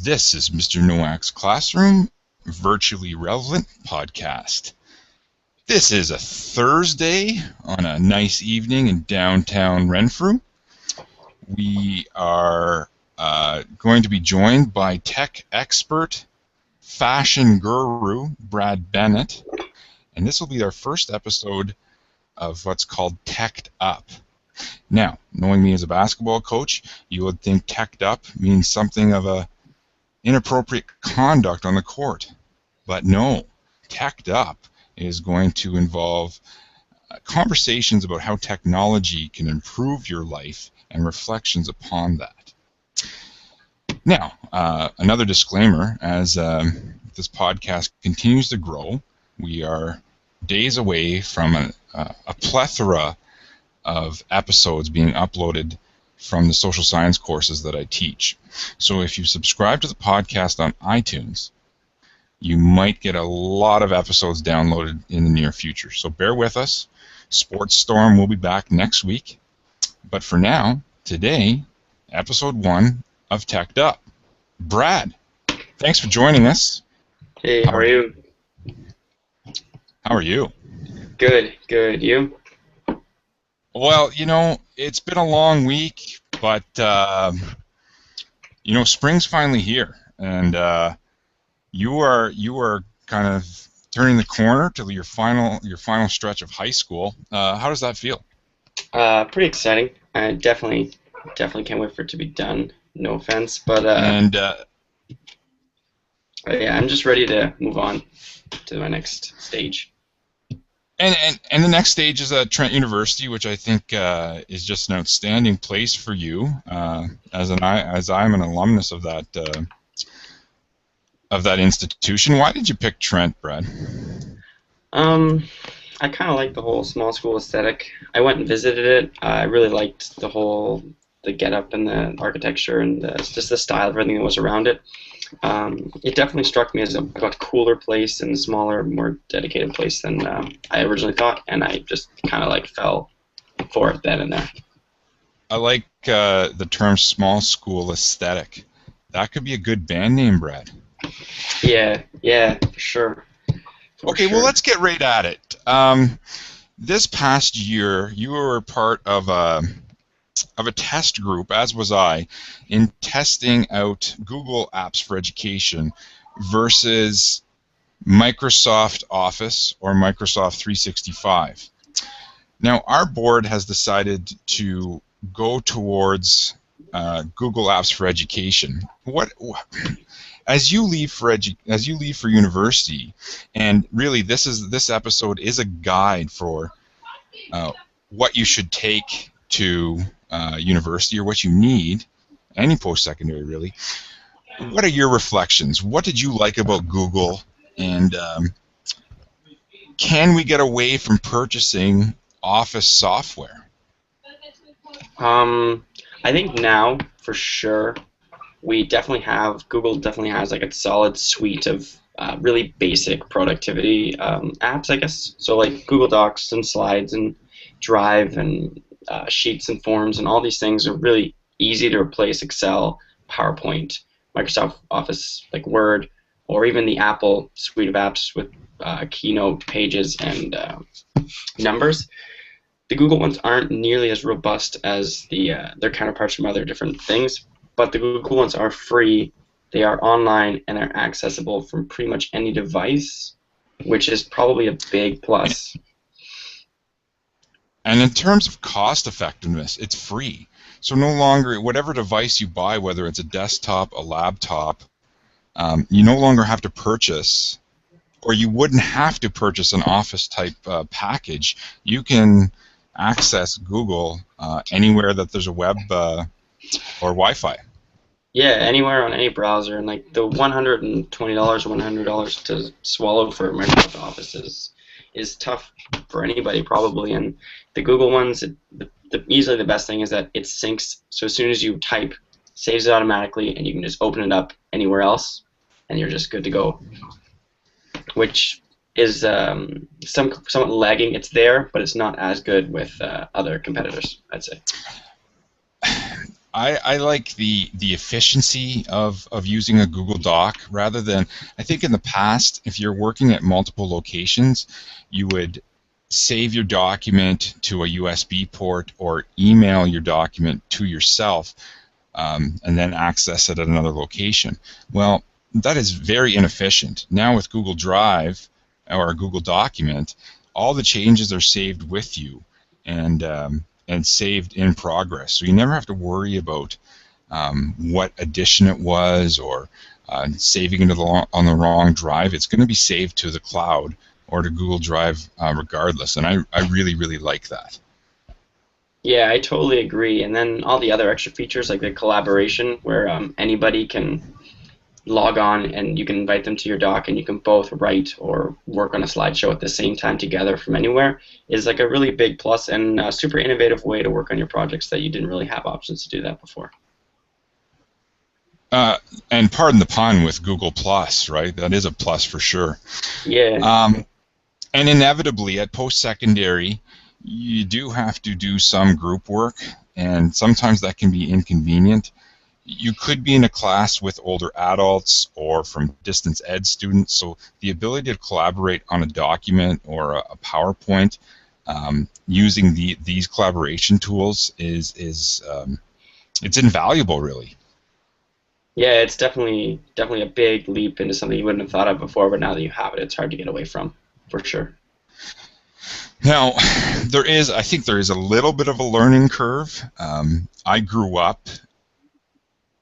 This is Mr. Nowak's Classroom, Virtually Relevant Podcast. This is a Thursday on a nice evening in downtown Renfrew. We are going to be joined by tech expert, fashion guru, Brad Bennett, and this will be our first episode of what's called Teched Up. Now, knowing me as a basketball coach, you would think teched up means something of a inappropriate conduct on the court. But no, teched up is going to involve conversations about how technology can improve your life and reflections upon that. Now, another disclaimer, as this podcast continues to grow, we are days away from a plethora of episodes being uploaded from the social science courses that I teach. So if you subscribe to the podcast on iTunes, you might get a lot of episodes downloaded in the near future. So bear with us. Sports Storm will be back next week. But for now, today, episode 1 of Teched Up. Brad, thanks for joining us. Hey, how are you? How are you? Good. You? Well, it's been a long week, but, spring's finally here, and you are kind of turning the corner to your final stretch of high school. How does that feel? Pretty exciting. I definitely can't wait for it to be done. No offense, but yeah, I'm just ready to move on to my next stage. And the next stage is at Trent University, which I think is just an outstanding place for you, as I'm an alumnus of that institution. Why did you pick Trent, Brad? I kind of like the whole small school aesthetic. I went and visited it. I really liked the get-up and the architecture and just the style of everything that was around it. It definitely struck me as a cooler place and a smaller, more dedicated place than I originally thought, and I just kind of fell for it then and there. I like the term small school aesthetic. That could be a good band name, Brad. Yeah, for sure. Okay, well, let's get right at it. This past year, you were part of a test group, as was I, in testing out Google Apps for Education versus Microsoft Office or Microsoft 365. Now, our board has decided to go towards Google Apps for Education. As you leave for university, and really this episode is a guide for what you should take to university or what you need, any post-secondary really. What are your reflections? What did you like about Google, and can we get away from purchasing Office software? I think now, for sure, Google definitely has a solid suite of really basic productivity apps, I guess. So Google Docs and Slides and Drive and Sheets and Forms and all these things are really easy to replace Excel, PowerPoint, Microsoft Office, Word, or even the Apple suite of apps with Keynote, Pages, and Numbers. The Google ones aren't nearly as robust as their counterparts from other different things, but the Google ones are free, they are online, and they're accessible from pretty much any device, which is probably a big plus. And in terms of cost effectiveness, it's free. So no longer, whatever device you buy, whether it's a desktop, a laptop, you no longer have to purchase, or you wouldn't have to purchase an Office type package. You can access Google anywhere that there's a web or Wi-Fi. Yeah, anywhere on any browser, and the $120 or $100 to swallow for Microsoft Office is tough for anybody probably. And the Google ones, easily the best thing is that it syncs. So as soon as you type, saves it automatically, and you can just open it up anywhere else, and you're just good to go. Which is somewhat lagging. It's there, but it's not as good with other competitors, I'd say. I like the efficiency of using a Google Doc rather than, I think in the past, if you're working at multiple locations, you would save your document to a USB port or email your document to yourself, and then access it at another location. Well, that is very inefficient. Now with Google Drive or a Google document, all the changes are saved with you, and saved in progress. So you never have to worry about what edition it was, or saving it on the wrong drive. It's going to be saved to the cloud or to Google Drive regardless, and I really, really like that. Yeah, I totally agree. And then all the other extra features like the collaboration, where anybody can log on and you can invite them to your doc and you can both write or work on a slideshow at the same time together from anywhere, is like a really big plus and a super innovative way to work on your projects that you didn't really have options to do that before. And pardon the pun with Google Plus, right? That is a plus for sure. Yeah. And inevitably at post-secondary, you do have to do some group work, and sometimes that can be inconvenient. You could be in a class with older adults or from distance ed students, so the ability to collaborate on a document or a PowerPoint using these collaboration tools is it's invaluable, really. Yeah, it's definitely a big leap into something you wouldn't have thought of before, but now that you have it, it's hard to get away from, for sure. Now, I think there is a little bit of a learning curve. I grew up,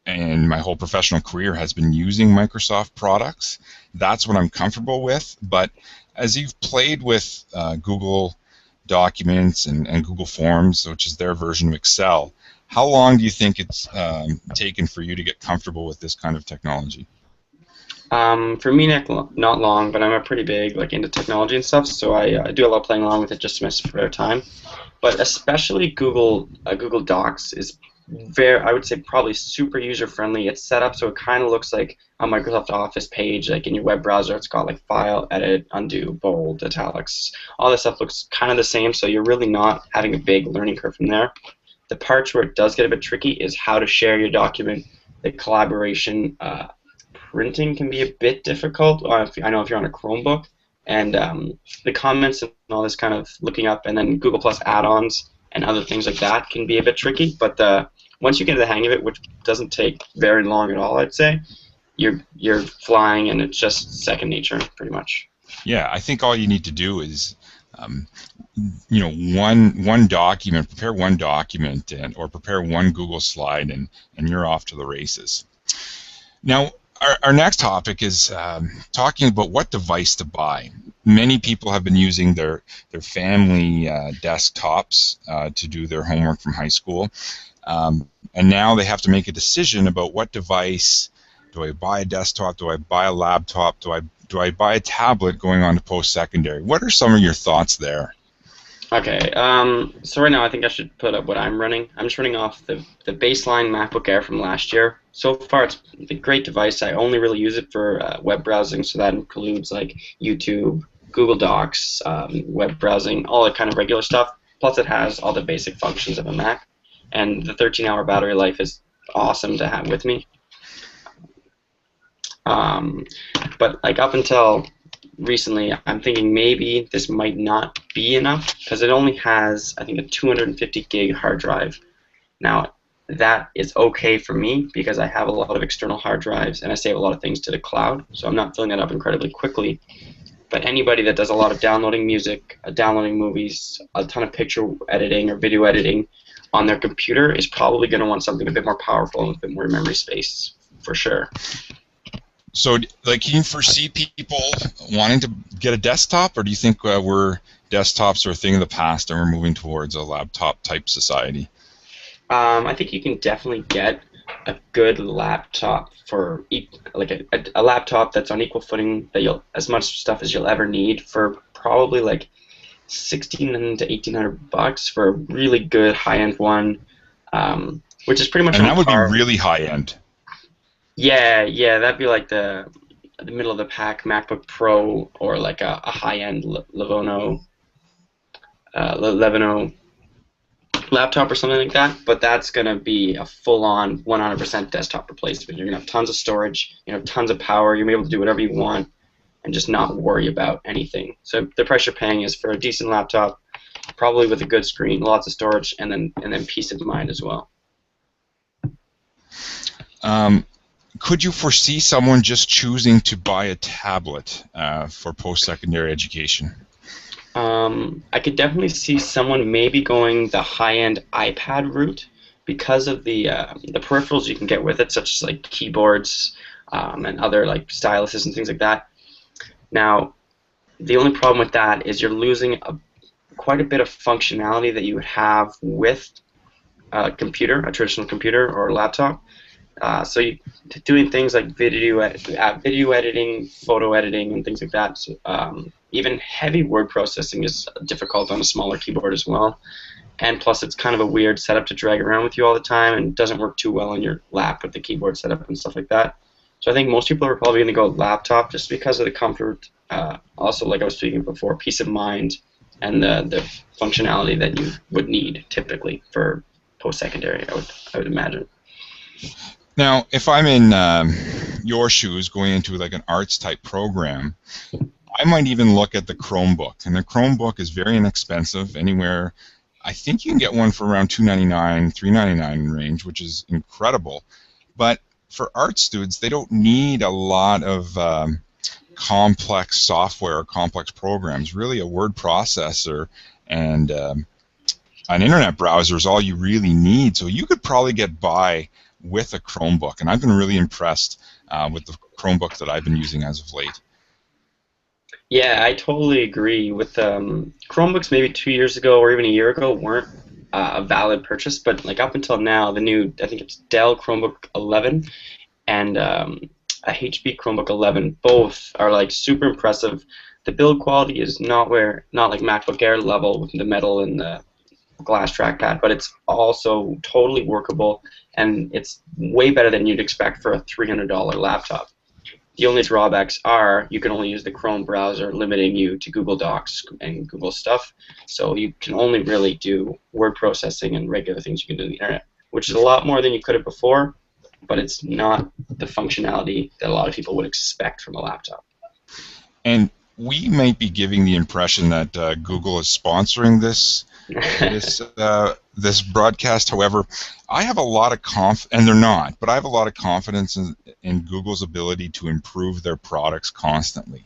and my whole professional career has been using Microsoft products. That's what I'm comfortable with. But as you've played with Google Documents and Google Forms, which is their version of Excel, how long do you think it's taken for you to get comfortable with this kind of technology? For me, not long, but I'm a pretty big into technology and stuff, so I do a lot of playing along with it just in my spare time. But especially Google Docs is I would say probably super user friendly. It's set up so it kind of looks like a Microsoft Office page, like in your web browser. It's got like file, edit, undo, bold, italics. All this stuff looks kind of the same, so you're really not having a big learning curve from there. The parts where it does get a bit tricky is how to share your document, the collaboration. Printing can be a bit difficult. I know if you're on a Chromebook, and the comments and all this kind of looking up, and then Google Plus add-ons and other things like that can be a bit tricky. But once you get the hang of it, which doesn't take very long at all, I'd say, you're flying, and it's just second nature, pretty much. Yeah, I think all you need to do is, one document, prepare one document, or prepare one Google slide, and you're off to the races. Now, our next topic is talking about what device to buy. Many people have been using their family desktops to do their homework from high school, and now they have to make a decision about what device. Do I buy a desktop? Do I buy a laptop? Do I buy a tablet going on to post-secondary? What are some of your thoughts there? Okay, so right now I think I should put up what I'm running. I'm just running off the baseline MacBook Air from last year. So far it's a great device. I only really use it for web browsing, so that includes like YouTube, Google Docs, web browsing, all that kind of regular stuff. Plus it has all the basic functions of a Mac. And the 13-hour battery life is awesome to have with me. But like up until recently, I'm thinking maybe this might not be enough because it only has, I think, a 250 gig hard drive. Now, that is okay for me because I have a lot of external hard drives and I save a lot of things to the cloud, so I'm not filling that up incredibly quickly. But anybody that does a lot of downloading music, downloading movies, a ton of picture editing or video editing on their computer is probably going to want something a bit more powerful and a bit more memory space, for sure. So, like, can you foresee people wanting to get a desktop, or do you think desktops are a thing of the past and we're moving towards a laptop-type society? I think you can definitely get a good laptop for a laptop that's on equal footing that as much stuff as you'll ever need for probably like $1,600 to $1,800 for a really good high-end one, which is pretty much. And that would be really high-end. Yeah, that'd be like the middle of the pack MacBook Pro or like a high-end Lenovo laptop or something like that, but that's going to be a full-on 100% desktop replacement. You're going to have tons of storage, tons of power. You're going to be able to do whatever you want and just not worry about anything. So the price you're paying is for a decent laptop, probably with a good screen, lots of storage, and then peace of mind as well. Could you foresee someone just choosing to buy a tablet for post-secondary education? I could definitely see someone maybe going the high-end iPad route because of the peripherals you can get with it, such as like keyboards and other like styluses and things like that. Now, the only problem with that is you're losing quite a bit of functionality that you would have with a computer, a traditional computer or a laptop. So doing things like video editing, photo editing, and things like that. So, even heavy word processing is difficult on a smaller keyboard as well. And plus, it's kind of a weird setup to drag around with you all the time, and doesn't work too well on your lap with the keyboard setup and stuff like that. So I think most people are probably going to go laptop just because of the comfort. Also, like I was speaking before, peace of mind and the functionality that you would need typically for post-secondary. I would imagine. Now, if I'm in your shoes going into like an arts type program, I might even look at the Chromebook. And the Chromebook is very inexpensive, anywhere. I think you can get one for around $299, $399 range, which is incredible. But for art students, they don't need a lot of complex software or complex programs. Really, a word processor and an internet browser is all you really need. So you could probably get by with a Chromebook, and I've been really impressed with the Chromebook that I've been using as of late. Yeah, I totally agree. With Chromebooks, maybe 2 years ago or even a year ago, weren't a valid purchase, but like up until now, the new, I think it's Dell Chromebook 11 and a HP Chromebook 11, both are like super impressive. The build quality is not like MacBook Air level with the metal and the glass trackpad, but it's also totally workable, and it's way better than you'd expect for a $300 laptop. The only drawbacks are you can only use the Chrome browser, limiting you to Google Docs and Google stuff. So you can only really do word processing and regular things you can do on the internet, which is a lot more than you could have before, but it's not the functionality that a lot of people would expect from a laptop. And we might be giving the impression that Google is sponsoring this this broadcast. However, I have a lot of and they're not, but I have a lot of confidence in Google's ability to improve their products constantly.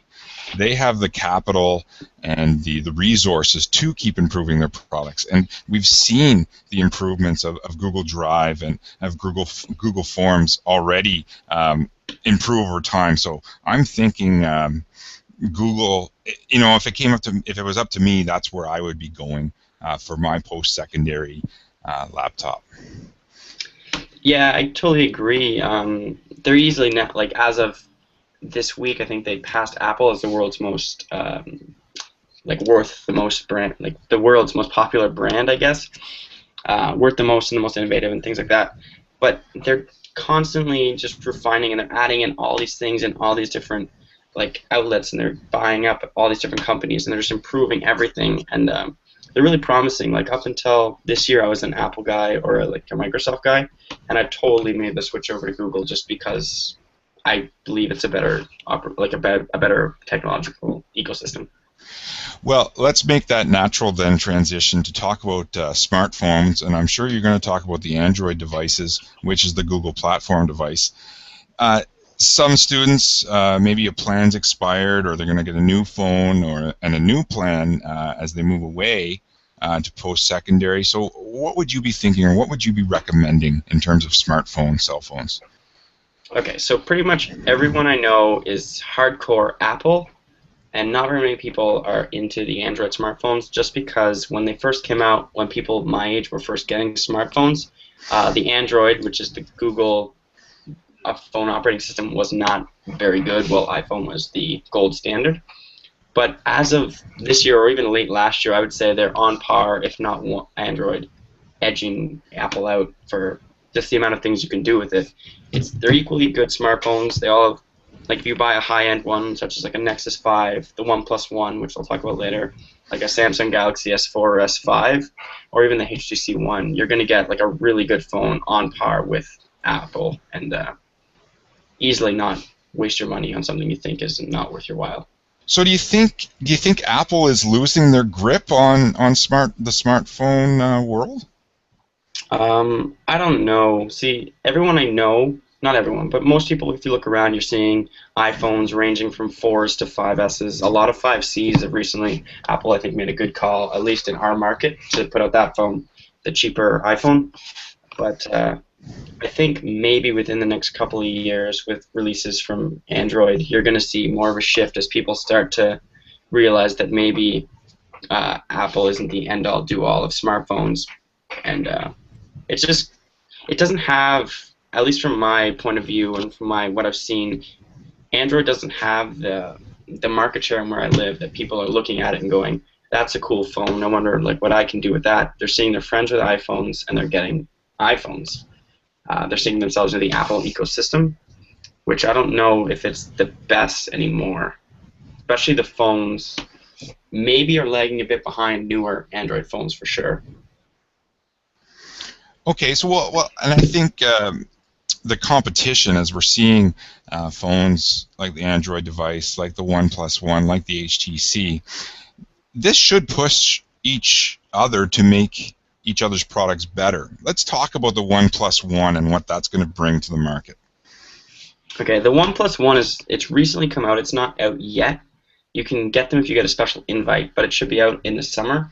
They have the capital and the resources to keep improving their products, and we've seen the improvements of Google Drive and of Google Forms already improve over time. So I'm thinking Google, if it was up to me, that's where I would be going for my post-secondary laptop. Yeah, I totally agree. They're easily now, like as of this week, I think they passed Apple as the world's most worth the most brand, like the world's most popular brand, I guess. Worth the most and the most innovative and things like that. But they're constantly just refining, and they're adding in all these things and all these different like outlets, and they're buying up all these different companies, and they're just improving everything. And they're really promising. Like up until this year, I was an Apple guy or like a Microsoft guy, and I've totally made the switch over to Google just because I believe it's a better technological ecosystem. Well, let's make that natural then transition to talk about smartphones, and I'm sure you're going to talk about the Android devices, which is the Google platform device. Some students, maybe a plan's expired, or they're going to get a new phone and a new plan as they move away to post-secondary. So what would you be thinking, or what would you be recommending in terms of smartphones, cell phones? Okay, so pretty much everyone I know is hardcore Apple, and not very many people are into the Android smartphones, just because when they first came out, when people my age were first getting smartphones, the Android, which is the Google phone operating system, was not very good, while iPhone was the gold standard. But as of this year, or even late last year, I would say they're on par, if not Android, edging Apple out for just the amount of things you can do with it. They're equally good smartphones. They all have Like if you buy a high-end one, such as like a Nexus 5, the OnePlus One, which I'll talk about later, like a Samsung Galaxy S4 or S5, or even the HTC One, you're going to get like a really good phone on par with Apple, and easily not waste your money on something you think is not worth your while. So do you think Apple is losing their grip on the smartphone world? I don't know. See, everyone I know, not everyone, but most people, if you look around, you're seeing iPhones ranging from 4s to 5Ss. A lot of 5Cs have recently. Apple, I think, made a good call, at least in our market, to put out that phone, the cheaper iPhone. But I think maybe within the next couple of years, with releases from Android, you're going to see more of a shift as people start to realize that maybe Apple isn't the end-all, do-all of smartphones, and it's just it doesn't have, at least from my point of view and from what I've seen, Android doesn't have the market share in where I live that people are looking at it and going, that's a cool phone. I wonder like what I can do with that. They're seeing their friends with iPhones and they're getting iPhones. They're seeing themselves in the Apple ecosystem, which I don't know if it's the best anymore. Especially the phones maybe are lagging a bit behind newer Android phones for sure. Okay, so and I think the competition, as we're seeing phones like the Android device, like the OnePlus One, like the HTC, this should push each other to make each other's products better. Let's talk about the OnePlus One and what that's going to bring to the market. Okay, the OnePlus One it's recently come out. It's not out yet. You can get them if you get a special invite, but it should be out in the summer.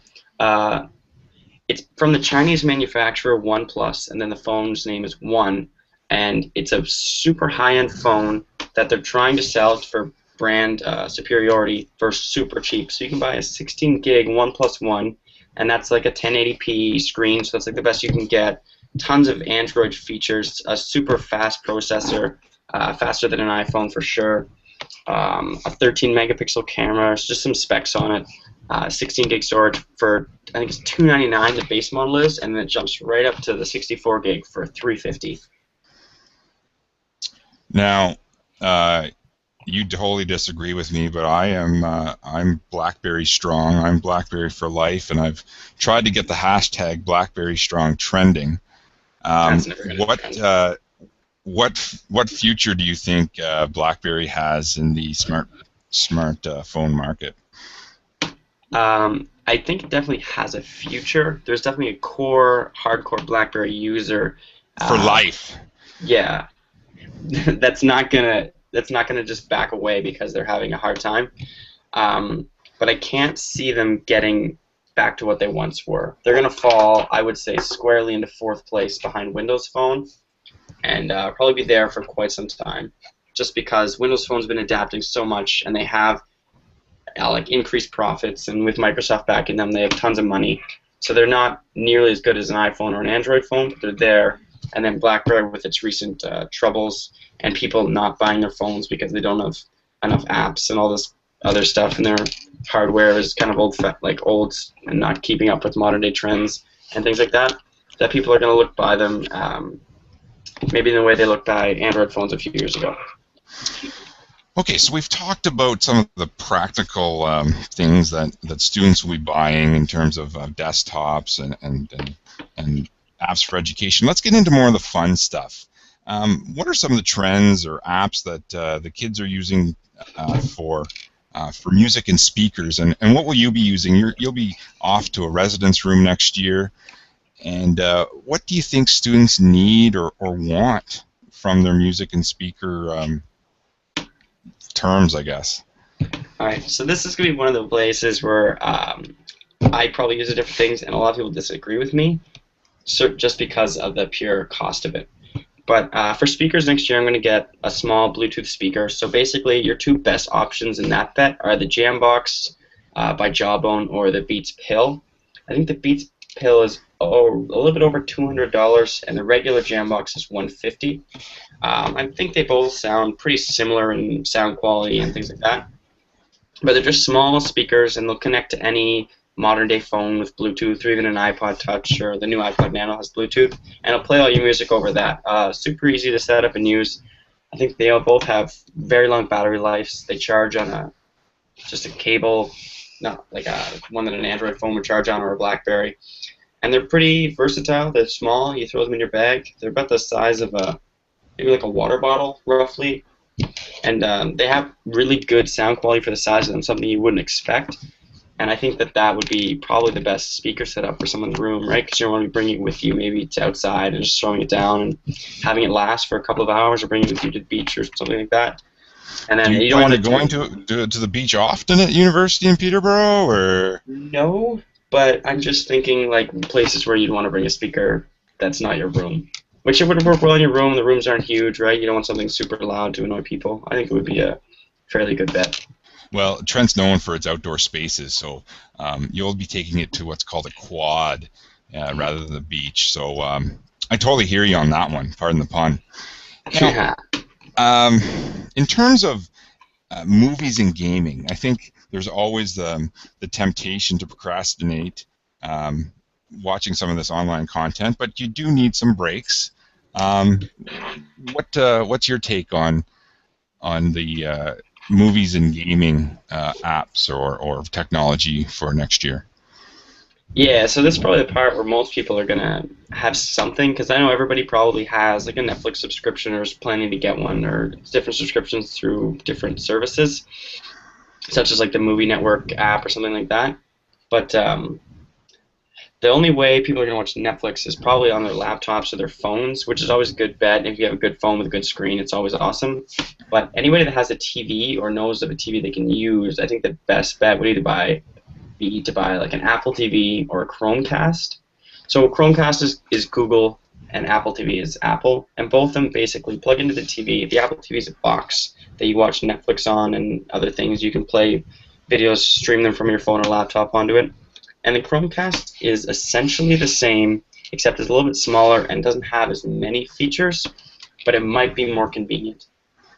It's from the Chinese manufacturer OnePlus, and then the phone's name is One, and it's a super high-end phone that they're trying to sell for brand superiority for super cheap. So you can buy a 16 gig OnePlus One, and that's like a 1080p screen, so that's like the best you can get. Tons of Android features, a super fast processor, faster than an iPhone for sure. A 13 megapixel camera, just some specs on it. 16 gig storage for, I think it's $299 the base model is, and then it jumps right up to the 64 gig for $350. Now, you totally disagree with me, but I'm BlackBerry strong. I'm BlackBerry for life, and I've tried to get the hashtag BlackBerry strong trending. That's never gonna trend. What future do you think BlackBerry has in the smartphone market? I think it definitely has a future. There's definitely a hardcore BlackBerry user. For life. Yeah, that's not gonna just back away because they're having a hard time. But I can't see them getting back to what they once were. They're gonna fall, I would say, squarely into fourth place behind Windows Phone, and probably be there for quite some time. Just because Windows Phone's been adapting so much, and they have like increased profits, and with Microsoft backing them, they have tons of money. So they're not nearly as good as an iPhone or an Android phone, but they're there. And then BlackBerry, with its recent troubles and people not buying their phones because they don't have enough apps and all this other stuff, and their hardware is kind of old and not keeping up with modern day trends and things like that, that people are going to look by them maybe in the way they looked by Android phones a few years ago. Okay, so we've talked about some of the practical things that students will be buying in terms of desktops and apps for education. Let's get into more of the fun stuff. What are some of the trends or apps that the kids are using for music and speakers, and what will you be using? You'll be off to a residence room next year, and what do you think students need or want from their music and speaker terms, I guess? All right, so this is going to be one of the places where I probably use it different things, and a lot of people disagree with me, just because of the pure cost of it. But for speakers next year, I'm going to get a small Bluetooth speaker. So basically, your two best options in that bet are the Jambox by Jawbone or the Beats Pill. I think the Beats Pill is a little bit over $200, and the regular Jambox is $150. I think they both sound pretty similar in sound quality and things like that. But they're just small speakers, and they'll connect to any modern-day phone with Bluetooth, or even an iPod Touch, or the new iPod Nano has Bluetooth, and it'll play all your music over that. Super easy to set up and use. I think they all both have very long battery lives. They charge on just a cable, not like a one that an Android phone would charge on or a BlackBerry. And they're pretty versatile. They're small. You throw them in your bag. They're about the size of maybe like a water bottle, roughly. And they have really good sound quality for the size of them, something you wouldn't expect. And I think that would be probably the best speaker setup for someone in the room, right? Because you don't want to be bringing it with you maybe to outside and just throwing it down and having it last for a couple of hours, or bringing it with you to the beach or something like that. And then you don't want to going to the beach often at University in Peterborough, or? No, but I'm just thinking like places where you'd want to bring a speaker that's not your room. Which it would work well in your room. The rooms aren't huge, right? You don't want something super loud to annoy people. I think it would be a fairly good bet. Well, Trent's known for its outdoor spaces, so you'll be taking it to what's called a quad rather than the beach. So I totally hear you on that one. Pardon the pun. Now, in terms of movies and gaming, I think there's always the temptation to procrastinate watching some of this online content, but you do need some breaks. What's your take on the movies and gaming apps or technology for next year? Yeah, so this is probably the part where most people are going to have something, because I know everybody probably has like a Netflix subscription or is planning to get one, or different subscriptions through different services, such as like the Movie Network app or something like that. But the only way people are going to watch Netflix is probably on their laptops or their phones, which is always a good bet. If you have a good phone with a good screen, it's always awesome. But anybody that has a TV or knows of a TV they can use, I think the best bet would either be to buy like an Apple TV or a Chromecast. So Chromecast is Google and Apple TV is Apple, and both of them basically plug into the TV. The Apple TV is a box that you watch Netflix on and other things. You can play videos, stream them from your phone or laptop onto it. And the Chromecast is essentially the same, except it's a little bit smaller and doesn't have as many features, but it might be more convenient.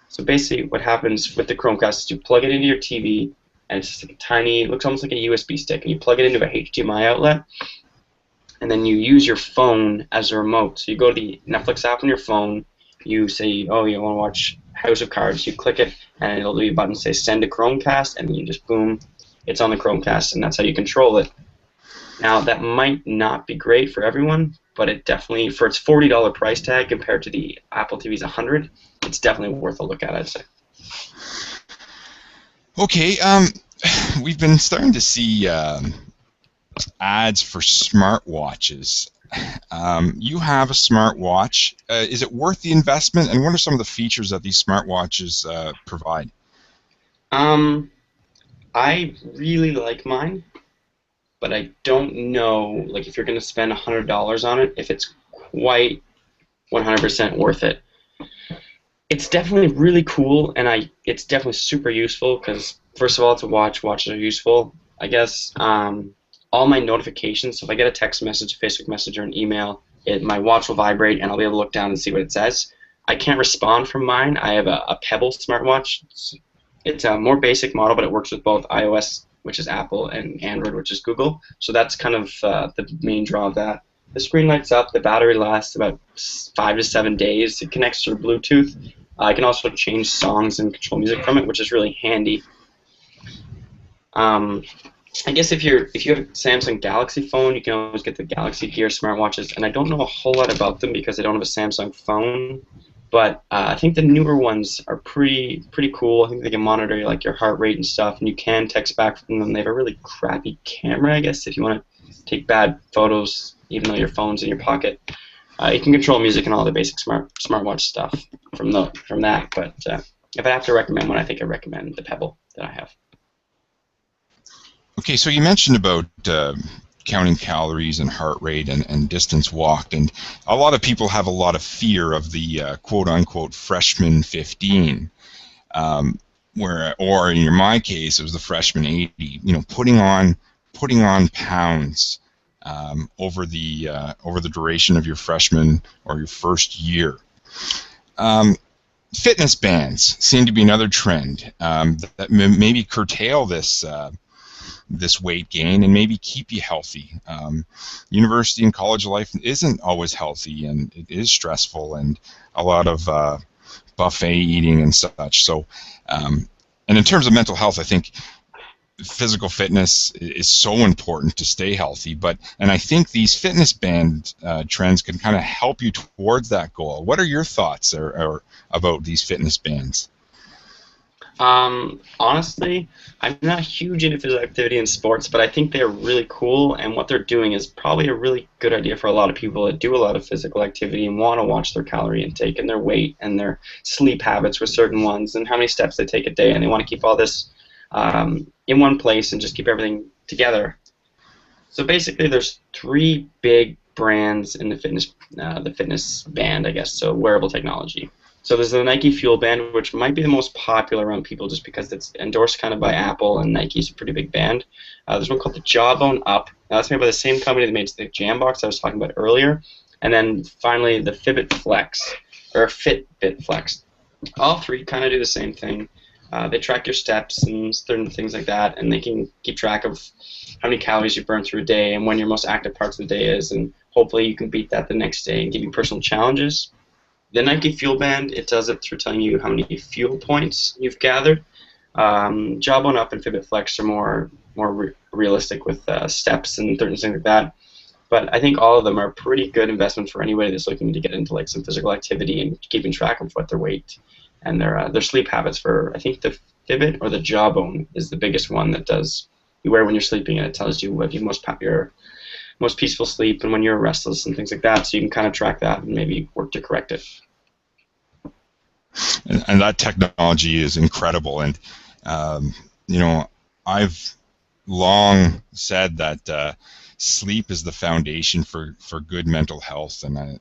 So basically what happens with the Chromecast is you plug it into your TV, and it's just like a tiny, it looks almost like a USB stick, and you plug it into a HDMI outlet, and then you use your phone as a remote. So you go to the Netflix app on your phone, you say, oh, you want to watch House of Cards, you click it, and it'll be a button say send to Chromecast, and then you just boom, it's on the Chromecast, and that's how you control it. Now, that might not be great for everyone, but it definitely, for its $40 price tag compared to the Apple TV's $100, it's definitely worth a look at, I'd say. Okay, we've been starting to see ads for smartwatches. You have a smartwatch. Is it worth the investment, and what are some of the features that these smartwatches provide? I really like mine, but I don't know, like, if you're going to spend $100 on it, if it's quite 100% worth it. It's definitely really cool, and it's definitely super useful because, first of all, it's a watch. Watches are useful. I guess all my notifications, so if I get a text message, a Facebook message, or an email, my watch will vibrate, and I'll be able to look down and see what it says. I can't respond from mine. I have a Pebble smartwatch. It's a more basic model, but it works with both iOS, which is Apple, and Android, which is Google. So that's kind of the main draw of that. The screen lights up. The battery lasts about 5 to 7 days. It connects through Bluetooth. I can also change songs and control music from it, which is really handy. I guess if you have a Samsung Galaxy phone, you can always get the Galaxy Gear smartwatches, and I don't know a whole lot about them because I don't have a Samsung phone. But I think the newer ones are pretty cool. I think they can monitor like your heart rate and stuff, and you can text back from them. They have a really crappy camera, I guess, if you want to take bad photos, even though your phone's in your pocket. You can control music and all the basic smartwatch stuff from that. But if I have to recommend one, I think I recommend the Pebble that I have. Okay, so you mentioned about counting calories and heart rate and distance walked, and a lot of people have a lot of fear of the quote-unquote freshman 15, or in my case, it was the freshman 80. You know, putting on pounds over the duration of your freshman or your first year. Fitness bands seem to be another trend that maybe curtail this weight gain and maybe keep you healthy. University and college life isn't always healthy, and it is stressful, and a lot of buffet eating and such. So, and in terms of mental health, I think physical fitness is so important to stay healthy. And I think these fitness band trends can kind of help you towards that goal. What are your thoughts or about these fitness bands? Honestly, I'm not huge into physical activity and sports, but I think they're really cool, and what they're doing is probably a really good idea for a lot of people that do a lot of physical activity and want to watch their calorie intake and their weight and their sleep habits with certain ones and how many steps they take a day, and they want to keep all this in one place and just keep everything together. So basically, there's three big brands in the fitness band, I guess. So wearable technology. So there's the Nike Fuel Band, which might be the most popular around people just because it's endorsed kind of by Apple, and Nike's a pretty big band. There's one called the Jawbone Up. Now, that's made by the same company that made the Jambox I was talking about earlier. And then finally, the Fitbit Flex, or Fitbit Flex. All three kind of do the same thing. They track your steps and certain things like that, and they can keep track of how many calories you burn through a day and when your most active parts of the day is, and hopefully you can beat that the next day and give you personal challenges. The Nike Fuel Band, it does it through telling you how many fuel points you've gathered. Jawbone Up and Fitbit Flex are more realistic with steps and certain things like that. But I think all of them are pretty good investments for anybody that's looking to get into like some physical activity and keeping track of what their weight and their sleep habits. For I think the Fitbit or the Jawbone is the biggest one that does you wear when you're sleeping, and it tells you what your most peaceful sleep and when you're restless and things like that. So you can kind of track that and maybe work to correct it. And that technology is incredible. And I've long said that sleep is the foundation for good mental health, and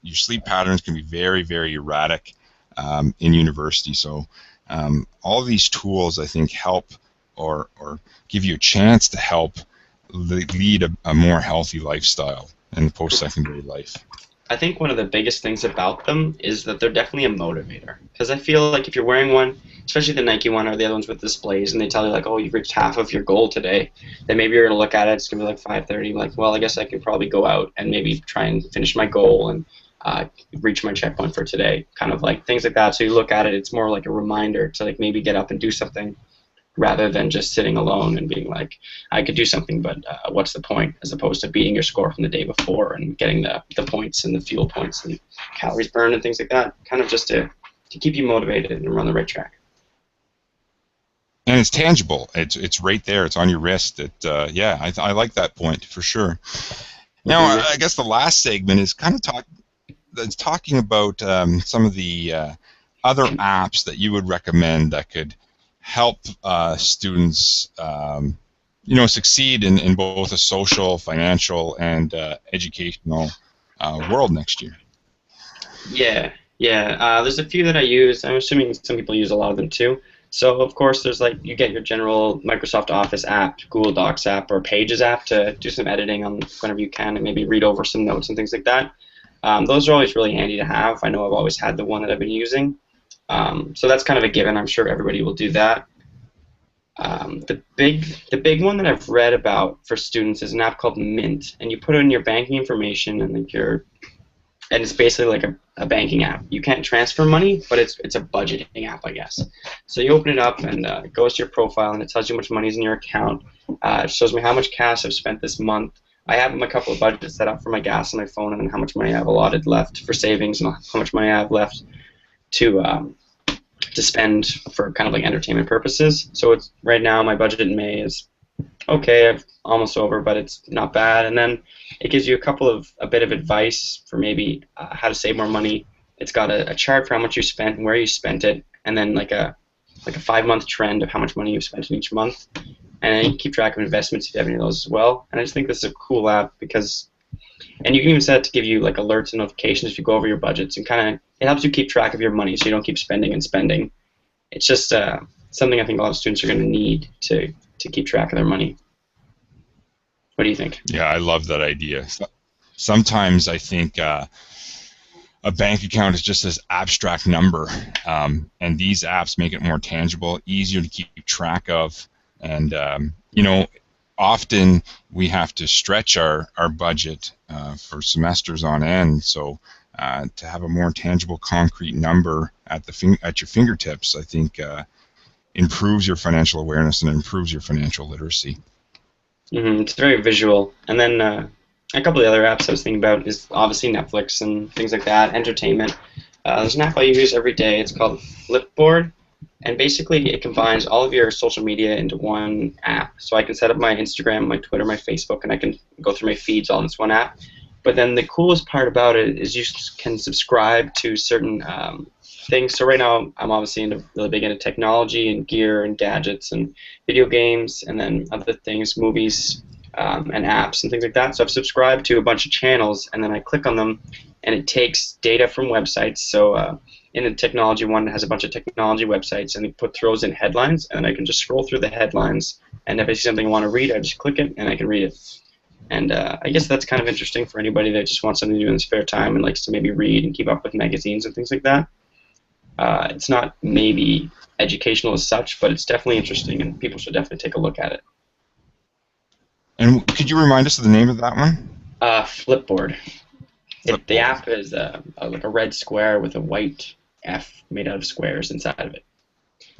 your sleep patterns can be very, very erratic in university. So all of these tools, I think, help or give you a chance to help lead a more healthy lifestyle in post-secondary life. I think one of the biggest things about them is that they're definitely a motivator. Because I feel like if you're wearing one, especially the Nike one or the other ones with displays, and they tell you like, oh, you've reached half of your goal today, then maybe you're going to look at it, it's going to be like 5:30, like, well, I guess I could probably go out and maybe try and finish my goal and reach my checkpoint for today. Kind of like things like that. So you look at it, it's more like a reminder to like maybe get up and do something, rather than just sitting alone and being like, I could do something, but what's the point? As opposed to beating your score from the day before and getting the points and the fuel points and calories burned and things like that, kind of just to keep you motivated and run the right track. And it's tangible. It's right there. It's on your wrist. I like that point for sure. Now, I guess the last segment is kind of talking about some of the other apps that you would recommend that could help students, succeed in both a social, financial, and educational world next year. Yeah. There's a few that I use. I'm assuming some people use a lot of them too. So of course, there's like you get your general Microsoft Office app, Google Docs app, or Pages app to do some editing on whenever you can and maybe read over some notes and things like that. Those are always really handy to have. I know I've always had the one that I've been using. So that's kind of a given. I'm sure everybody will do that. The big one that I've read about for students is an app called Mint, and you put in your banking information and it's basically like a banking app. You can't transfer money, but it's a budgeting app, I guess. So you open it up and it goes to your profile and it tells you how much money is in your account. It shows me how much cash I've spent this month. I have a couple of budgets set up for my gas on my phone and how much money I have allotted left for savings and how much money I have left to spend for kind of like entertainment purposes. So it's right now my budget in May is okay, I'm almost over, but it's not bad. And then it gives you a bit of advice for maybe how to save more money. It's got a chart for how much you spent and where you spent it, and then like a 5-month trend of how much money you've spent in each month. And then you can keep track of investments if you have any of those as well. And I just think this is a cool app and you can even set it to give you like alerts and notifications if you go over your budgets, and kind of it helps you keep track of your money so you don't keep spending and spending. It's just something I think a lot of students are going to need to keep track of their money. What do you think? Yeah, I love that idea. Sometimes I think a bank account is just this abstract number, and these apps make it more tangible, easier to keep track of, and often we have to stretch our budget for semesters on end. So to have a more tangible, concrete number at at your fingertips, I think improves your financial awareness and improves your financial literacy. It's very visual. And then a couple of other apps I was thinking about is obviously Netflix and things like that, entertainment. There's an app I use every day. It's called Flipboard, and basically it combines all of your social media into one app. So I can set up my Instagram, my Twitter, my Facebook, and I can go through my feeds all in this one app. But then the coolest part about it is you can subscribe to certain things. So right now I'm obviously really big into technology and gear and gadgets and video games, and then other things, movies, and apps and things like that. So I've subscribed to a bunch of channels, and then I click on them, and it takes data from websites. So in the technology one, it has a bunch of technology websites, and it throws in headlines, and I can just scroll through the headlines, and if I see something I want to read, I just click it, and I can read it. And I guess that's kind of interesting for anybody that just wants something to do in their spare time and likes to maybe read and keep up with magazines and things like that. It's not maybe educational as such, but it's definitely interesting, and people should definitely take a look at it. And could you remind us of the name of that one? Flipboard. Flipboard. The app is like a red square with a white F made out of squares inside of it.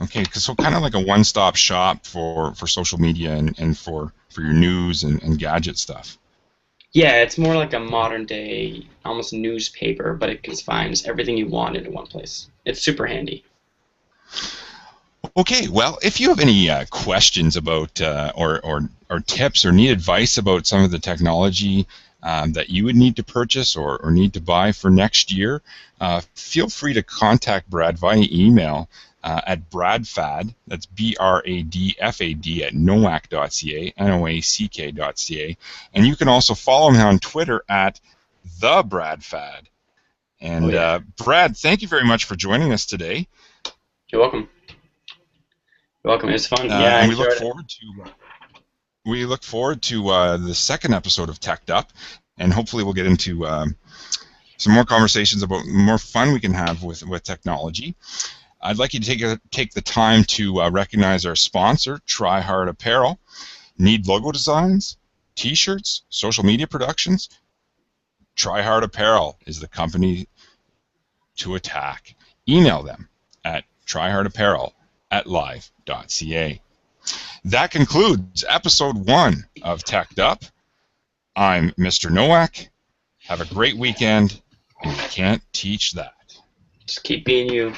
Okay, so kind of like a one-stop shop for social media and for your news and gadget stuff. Yeah, it's more like a modern day, almost newspaper, but it combines everything you want into one place. It's super handy. Okay, well, if you have any questions about or tips or need advice about some of the technology that you would need to purchase or need to buy for next year, feel free to contact Brad via email at bradfad, that's BRADFAD at noack.ca, NOACK.ca, and you can also follow him on Twitter at @thebradfad. And Brad, thank you very much for joining us today. You're welcome. It was fun. And we look forward to the second episode of Teched Up, and hopefully we'll get into some more conversations about more fun we can have with technology. I'd like you to take the time to recognize our sponsor, Try Hard Apparel. Need logo designs, T-shirts, social media productions? Try Hard Apparel is the company to attack. Email them at tryhardapparel@live.ca. That concludes episode 1 of Teched Up. I'm Mr. Noack. Have a great weekend, and you can't teach that. Just keep being you.